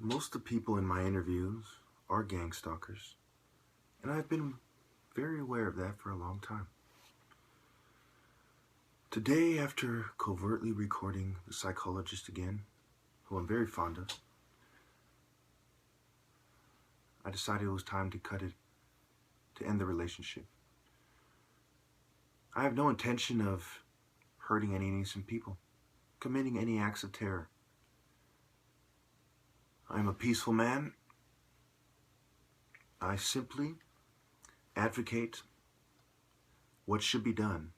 Most of the people in my interviews are gang stalkers, and I've been very aware of that for a long time. Today, after covertly recording the psychologist again, who I'm very fond of, I decided it was time to cut it, to end the relationship. I have no intention of hurting any innocent people, committing any acts of terror. I am a peaceful man. I simply advocate what should be done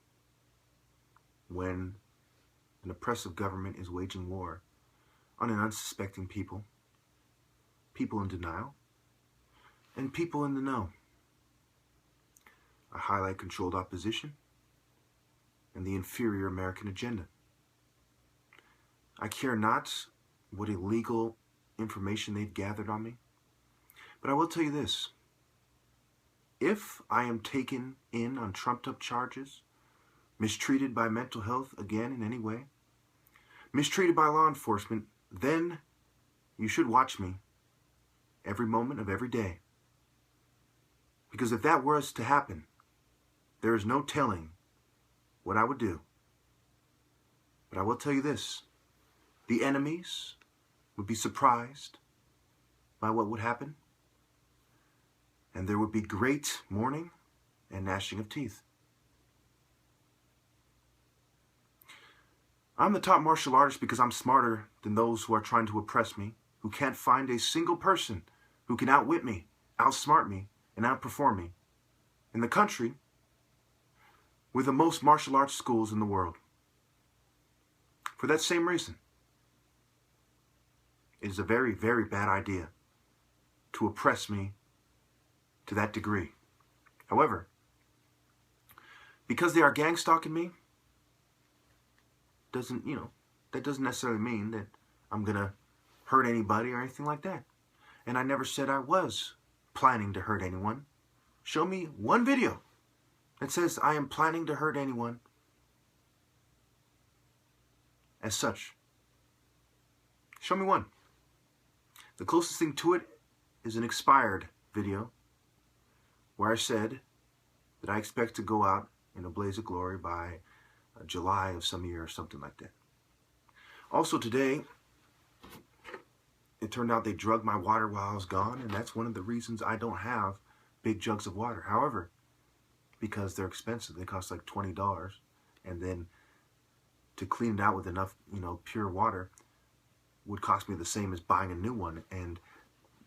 when an oppressive government is waging war on an unsuspecting people, people in denial, and people in the know. I highlight controlled opposition and the inferior American agenda. I care not what illegal information they've gathered on me, but I will tell you this. If I am taken in on trumped-up charges, mistreated by mental health again in any way, mistreated by law enforcement, then you should watch me every moment of every day. Because if that was to happen, there is no telling what I would do. But I will tell you this. The enemies would be surprised by what would happen, and there would be great mourning and gnashing of teeth. I'm the top martial artist because I'm smarter than those who are trying to oppress me, who can't find a single person who can outwit me, outsmart me, and outperform me. In the country, we're the most martial arts schools in the world. For that same reason, it is a very, very bad idea to oppress me to that degree. However, because they are gang stalking me, that doesn't necessarily mean that I'm gonna hurt anybody or anything like that. And I never said I was planning to hurt anyone. Show me one video that says I am planning to hurt anyone as such. Show me one. The closest thing to it is an expired video where I said that I expect to go out in a blaze of glory by July of some year or something like that. Also today, it turned out they drugged my water while I was gone, and that's one of the reasons I don't have big jugs of water. However, because they're expensive, they cost like $20, and then to clean it out with enough, pure water would cost me the same as buying a new one, and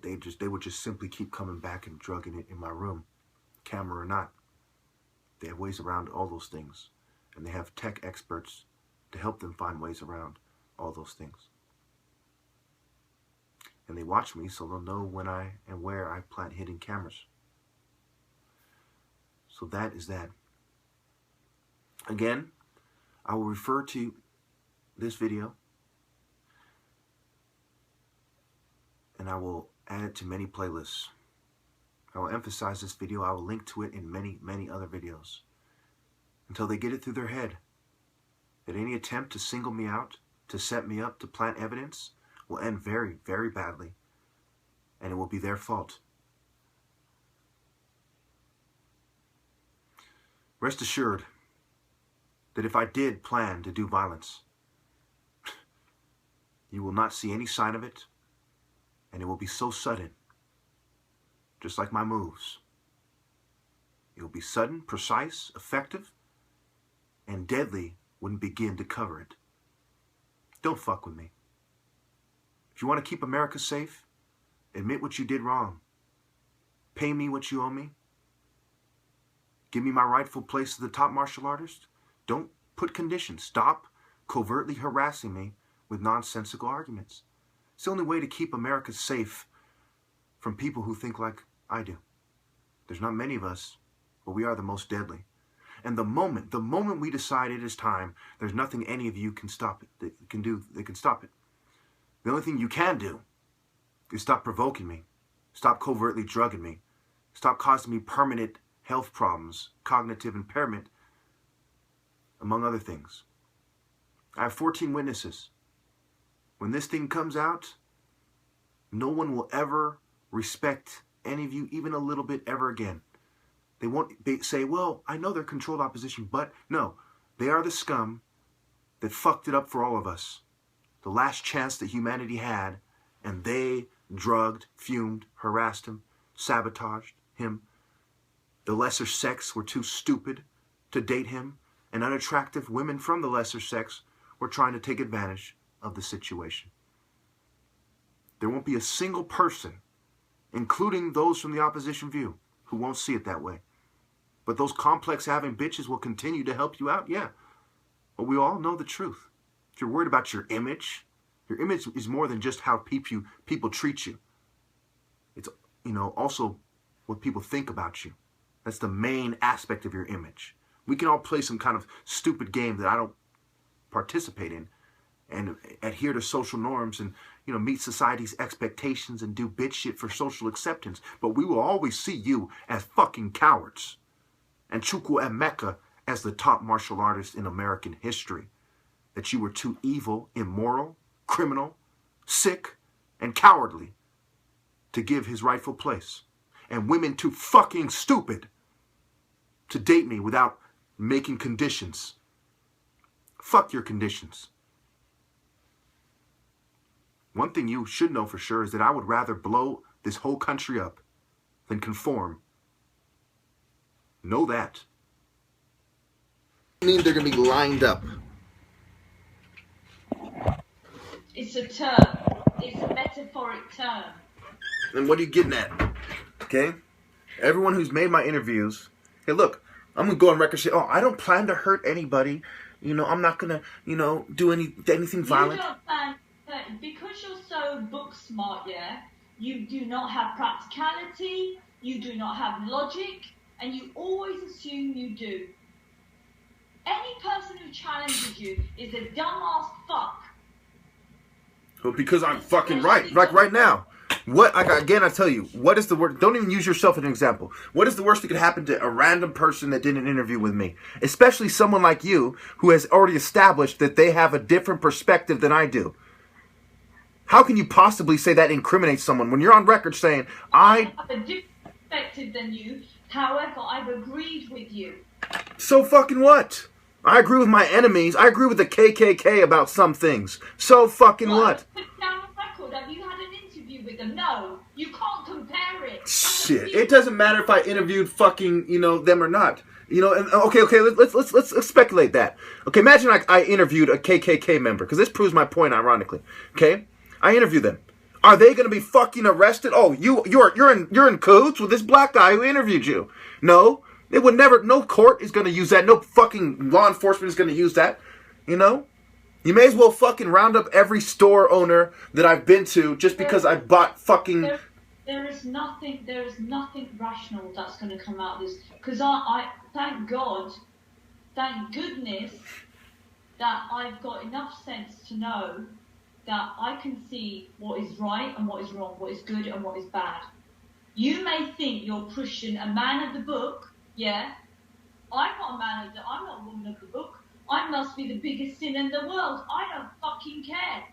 they would just simply keep coming back and drugging it in my room, camera or not. They have ways around all those things, and they have tech experts to help them find ways around all those things. And they watch me so they'll know when I and where I plant hidden cameras. So that is that. Again, I will refer to this video, and I will add it to many playlists. I will emphasize this video. I will link to it in many, many other videos until they get it through their head that any attempt to single me out, to set me up, to plant evidence will end very, very badly, and it will be their fault. Rest assured that if I did plan to do violence, you will not see any sign of it, and it will be so sudden, just like my moves. It will be sudden, precise, effective, and deadly wouldn't begin to cover it. Don't fuck with me. If you want to keep America safe, admit what you did wrong. Pay me what you owe me. Give me my rightful place as the top martial artist. Don't put conditions. Stop covertly harassing me with nonsensical arguments. It's the only way to keep America safe from people who think like I do. There's not many of us, but we are the most deadly. And the moment we decide it is time, there's nothing any of you can stop it. That can stop it. The only thing you can do is stop provoking me. Stop covertly drugging me. Stop causing me permanent health problems, cognitive impairment, among other things. I have 14 witnesses. When this thing comes out, no one will ever respect any of you even a little bit ever again. They won't say, well, I know they're controlled opposition, but no, they are the scum that fucked it up for all of us. The last chance that humanity had, and they drugged, fumed, harassed him, sabotaged him. The lesser sex were too stupid to date him, and unattractive women from the lesser sex were trying to take advantage of the situation. There won't be a single person, including those from the opposition view, who won't see it that way. But those complex-having bitches will continue to help you out, yeah. But we all know the truth. If you're worried about your image is more than just how people treat you. It's, also what people think about you. That's the main aspect of your image. We can all play some kind of stupid game that I don't participate in and adhere to social norms and, meet society's expectations and do bitch shit for social acceptance. But we will always see you as fucking cowards. And Chukwu Emeka as the top martial artist in American history. That you were too evil, immoral, criminal, sick, and cowardly to give his rightful place. And women too fucking stupid to date me without making conditions. Fuck your conditions. One thing you should know for sure is that I would rather blow this whole country up than conform. Know that. I mean they're going to be lined up. It's a term. It's a metaphoric term. And what are you getting at? Okay? Everyone who's made my interviews, hey, look, I'm going to go on record and say, oh, I don't plan to hurt anybody. I'm not going to, do anything violent. You don't plan because you're so book smart, yeah? You do not have practicality, you do not have logic, and you always assume you do. Any person who challenges you is a dumbass fuck. Well, because I'm fucking right. Like right now. I tell you, what is the worst? Don't even use yourself as an example. What is the worst that could happen to a random person that did an interview with me? Especially someone like you who has already established that they have a different perspective than I do. How can you possibly say that incriminates someone when you're on record saying, I have a different perspective than you, however, I've agreed with you. So fucking what? I agree with my enemies. I agree with the KKK about some things. So fucking what? Put down the record. Have you had an interview with them? No. You can't compare it. Shit. It doesn't matter if I interviewed fucking, them or not. Okay, let's speculate that. Okay, imagine I interviewed a KKK member, because this proves my point, ironically. Okay? I interview them. Are they going to be fucking arrested? Oh, you're in cahoots with this black guy who interviewed you. No. It would never, no court is going to use that. No fucking law enforcement is going to use that. You may as well fucking round up every store owner that I've been to just because I bought fucking... There is nothing rational that's going to come out of this. Because I thank God, thank goodness that I've got enough sense to know that I can see what is right and what is wrong, what is good and what is bad. You may think you're pushing a man of the book. Yeah, I'm not a man of I'm not a woman of the book. I must be the biggest sin in the world. I don't fucking care.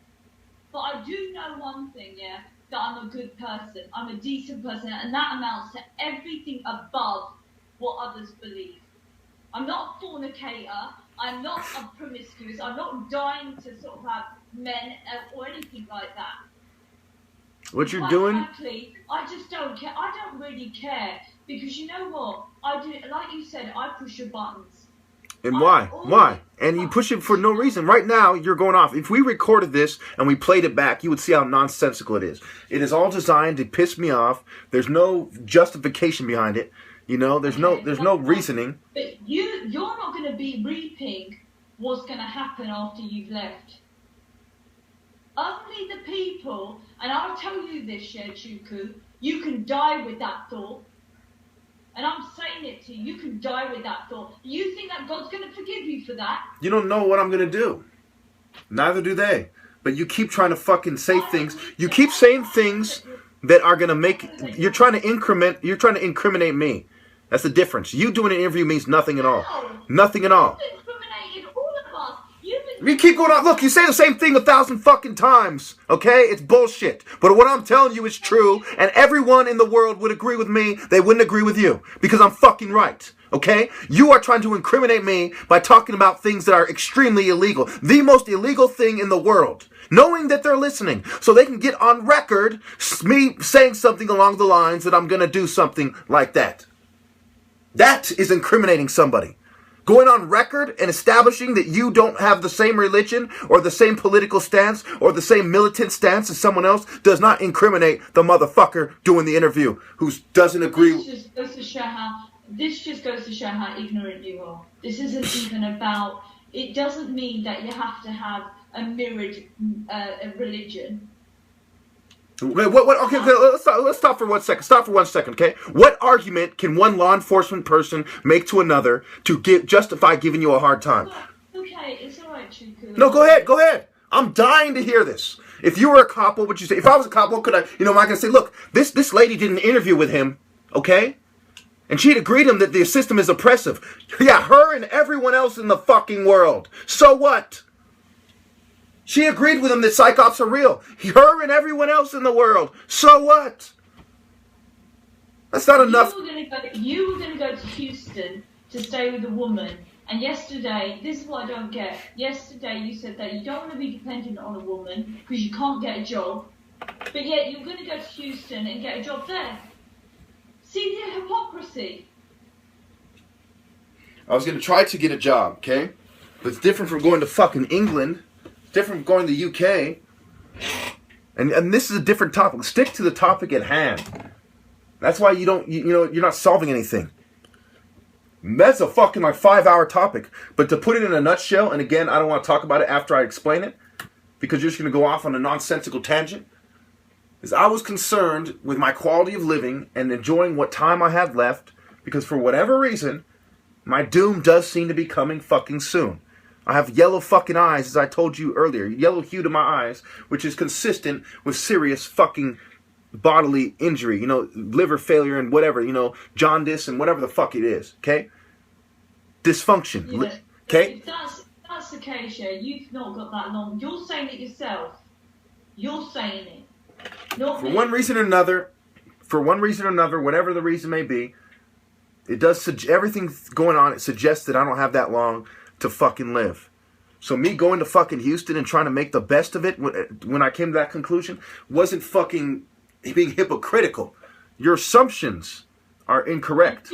But I do know one thing, yeah, that I'm a good person. I'm a decent person, and that amounts to everything above what others believe. I'm not a fornicator. I'm not a promiscuous. I'm not dying to sort of have men or anything like that. What you're doing? Frankly, I just don't care. I don't really care. Because you know what? I do, like you said, I push your buttons. And why? Why? And you push it for no reason. Right now, you're going off. If we recorded this and we played it back, you would see how nonsensical it is. It is all designed to piss me off. There's no justification behind it. There's no reasoning. But you're not going to be reaping what's going to happen after you've left. Only the people, and I'll tell you this, Chuku, you can die with that thought. And I'm saying it to you, you can die with that thought. You think that God's going to forgive you for that? You don't know what I'm going to do. Neither do they. But you keep trying to fucking say things. You keep saying things that are going to make... You're trying to incriminate me. That's the difference. You doing an interview means nothing at all. No. Nothing at all. You've incriminated all of us. You've You keep going on. Look, you say the same thing 1,000 fucking times, okay? It's bullshit. But what I'm telling you is true, and everyone in the world would agree with me. They wouldn't agree with you, because I'm fucking right, okay? You are trying to incriminate me by talking about things that are extremely illegal. The most illegal thing in the world. Knowing that they're listening, so they can get on record me saying something along the lines that I'm going to do something like that. That is incriminating somebody. Going on record and establishing that you don't have the same religion or the same political stance or the same militant stance as someone else does not incriminate the motherfucker doing the interview who doesn't agree. This just goes to show how ignorant you are. This isn't even about. It doesn't mean that you have to have a mirrored religion. Okay, let's stop for 1 second. Stop for 1 second, okay? What argument can one law enforcement person make to another to justify giving you a hard time? Okay, it's all right, Chuku. No, go ahead. I'm dying to hear this. If you were a cop, what would you say? If I was a cop, what could I, am I going to say, look, this lady did an interview with him, okay? And she had agreed to him that the system is oppressive. Yeah, her and everyone else in the fucking world. So what? She agreed with him that psychops are real. Her and everyone else in the world. So what? That's not enough. You were going to go to Houston to stay with a woman. And yesterday, this is what I don't get. Yesterday you said that you don't want to be dependent on a woman because you can't get a job. But yet you're going to go to Houston and get a job there. See the hypocrisy. I was going to try to get a job, okay? But it's different from going to fucking England. Different from going to the UK. And this is a different topic. Stick to the topic at hand. That's why you're not solving anything. That's a fucking 5-hour topic. But to put it in a nutshell, and again, I don't want to talk about it after I explain it, because you're just going to go off on a nonsensical tangent, is I was concerned with my quality of living and enjoying what time I had left, because for whatever reason, my doom does seem to be coming fucking soon. I have yellow fucking eyes, as I told you earlier. Yellow hue to my eyes, which is consistent with serious fucking bodily injury. Liver failure and whatever, jaundice and whatever the fuck it is, okay? Dysfunction, yeah, okay? If that's the case, yeah, you've not got that long. You're saying it yourself. You're saying it. Not me. For one reason or another, whatever the reason may be, it does, everything going on, it suggests that I don't have that long to fucking live. So me going to fucking Houston and trying to make the best of it when I came to that conclusion wasn't fucking being hypocritical. Your assumptions are incorrect.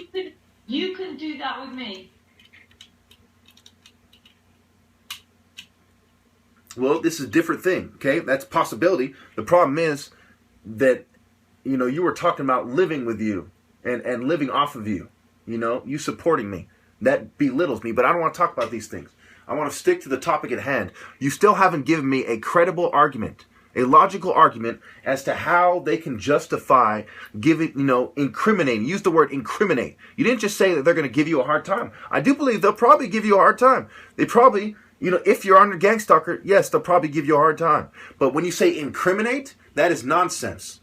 You can do that with me. Well, this is a different thing, okay? That's a possibility. The problem is that, you were talking about living with you and living off of you, you supporting me. That belittles me, but I don't want to talk about these things. I want to stick to the topic at hand. You still haven't given me a credible argument, a logical argument as to how they can justify giving, incriminating. Use the word incriminate. You didn't just say that they're going to give you a hard time. I do believe they'll probably give you a hard time. They probably, if you're under gang stalker, yes, they'll probably give you a hard time. But when you say incriminate, that is nonsense.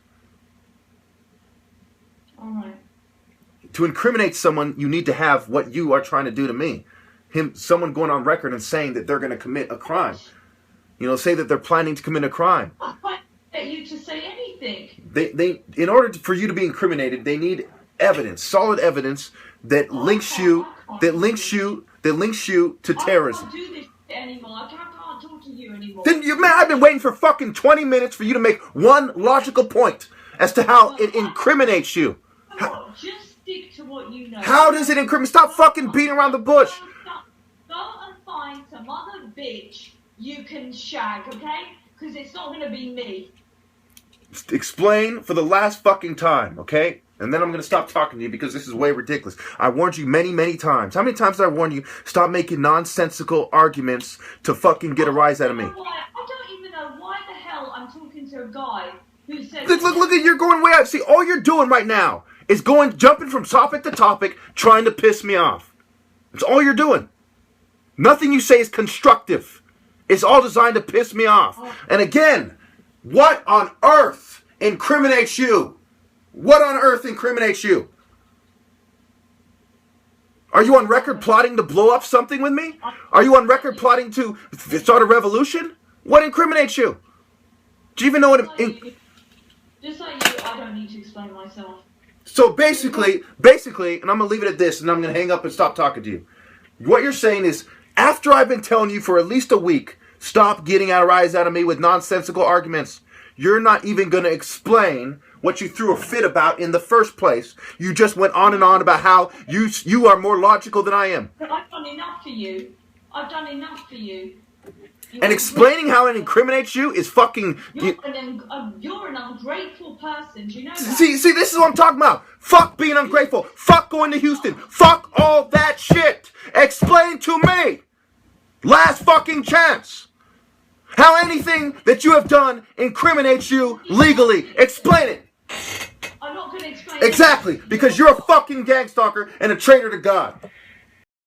All right. To incriminate someone, you need to have what you are trying to do to me. Someone going on record and saying that they're going to commit a crime. Say that they're planning to commit a crime. I can't get you to say anything. They in order for you to be incriminated, they need evidence, solid evidence that links you to terrorism. I can't do this anymore. I can't talk to you anymore. Then I've been waiting for fucking 20 minutes for you to make one logical point as to how it incriminates you. Just stick to what you know. How does it incriminate? Stop fucking beating around the bush. Go and find some other bitch you can shag, okay? Because it's not going to be me. Explain for the last fucking time, okay? And then I'm going to stop talking to you because this is way ridiculous. I warned you many, many times. How many times did I warn you? Stop making nonsensical arguments to fucking get a rise out of me. I don't even know why the hell I'm talking to a guy who said... Look at you're going way out. See, all you're doing right now is jumping from topic to topic, trying to piss me off. That's all you're doing. Nothing you say is constructive. It's all designed to piss me off. And again, what on earth incriminates you? What on earth incriminates you? Are you on record plotting to blow up something with me? Are you on record plotting to start a revolution? What incriminates you? Do you even know what... Just like you, I don't need to explain myself. So basically, and I'm going to leave it at this, and I'm going to hang up and stop talking to you. What you're saying is, after I've been telling you for at least a week, stop getting a rise out of me with nonsensical arguments, you're not even going to explain what you threw a fit about in the first place. You just went on and on about how you are more logical than I am. But I've done enough for you. I've done enough for you. And explaining how it incriminates you is fucking... You're an ungrateful person. Do you know that? See, this is what I'm talking about. Fuck being ungrateful. Fuck going to Houston. Fuck all that shit. Explain to me. Last fucking chance. How anything that you have done incriminates you legally. Explain it. I'm not going to explain it. Exactly. Because you're a fucking gang stalker and a traitor to God.